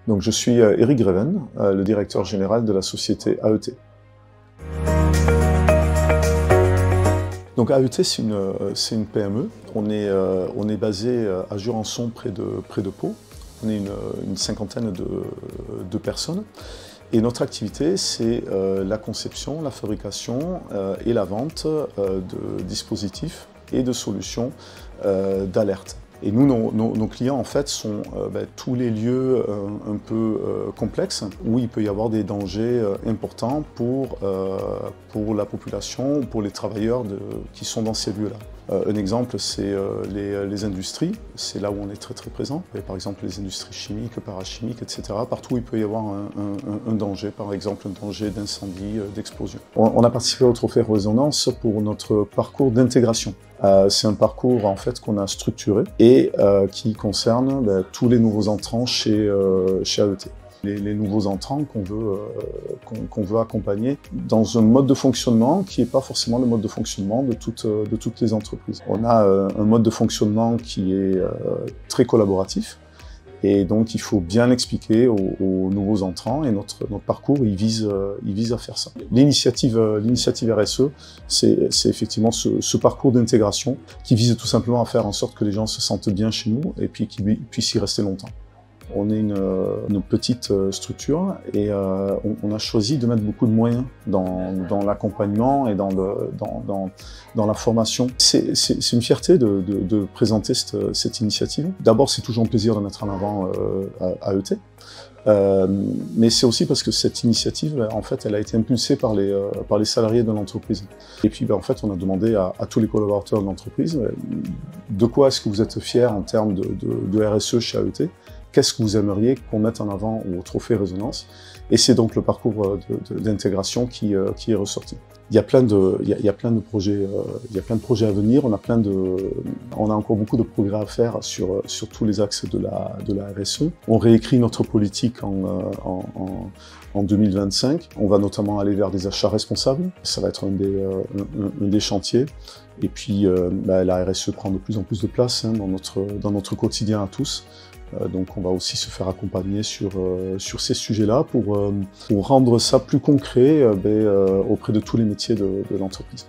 Donc, je suis Eric Greven, le directeur général de la société AET. Donc AET, c'est une PME. On est basé à Jurançon, près de Pau. On est une cinquantaine de personnes. Et notre activité, c'est la conception, la fabrication et la vente de dispositifs et de solutions d'alerte. Et nous, nos clients, en fait, sont tous les lieux un peu complexes où il peut y avoir des dangers importants pour la population, pour les travailleurs qui sont dans ces lieux-là. Un exemple, c'est les industries, c'est là où on est très présent. Par exemple, les industries chimiques, parachimiques, etc. Partout où il peut y avoir un danger, par exemple un danger d'incendie, d'explosion. On a participé au Trophée Résonance pour notre parcours d'intégration. C'est un parcours en fait qu'on a structuré et qui concerne tous les nouveaux entrants chez AET. Les nouveaux entrants qu'on veut accompagner dans un mode de fonctionnement qui n'est pas forcément le mode de fonctionnement de toutes les entreprises. On a un mode de fonctionnement qui est très collaboratif et donc il faut bien l'expliquer aux nouveaux entrants et notre parcours il vise à faire ça. L'initiative RSE, c'est effectivement ce parcours d'intégration qui vise tout simplement à faire en sorte que les gens se sentent bien chez nous et puis qu'ils puissent y rester longtemps. On est une petite structure et on a choisi de mettre beaucoup de moyens dans l'accompagnement et dans la formation. C'est une fierté de présenter cette initiative. D'abord, c'est toujours un plaisir de mettre en avant AET. Mais c'est aussi parce que cette initiative, en fait, elle a été impulsée par les salariés de l'entreprise. Et puis, en fait, on a demandé à tous les collaborateurs de l'entreprise de quoi est-ce que vous êtes fiers en termes de RSE chez AET. Qu'est-ce que vous aimeriez qu'on mette en avant au Trophée Résonance? Et c'est donc le parcours d'intégration qui est ressorti. Il y a plein de projets à venir. On a encore beaucoup de progrès à faire sur tous les axes de la RSE. On réécrit notre politique en 2025. On va notamment aller vers des achats responsables. Ça va être un des chantiers. Et puis la RSE prend de plus en plus de place dans notre quotidien à tous. Donc on va aussi se faire accompagner sur ces sujets-là pour rendre ça plus concret auprès de tous les métiers de l'entreprise.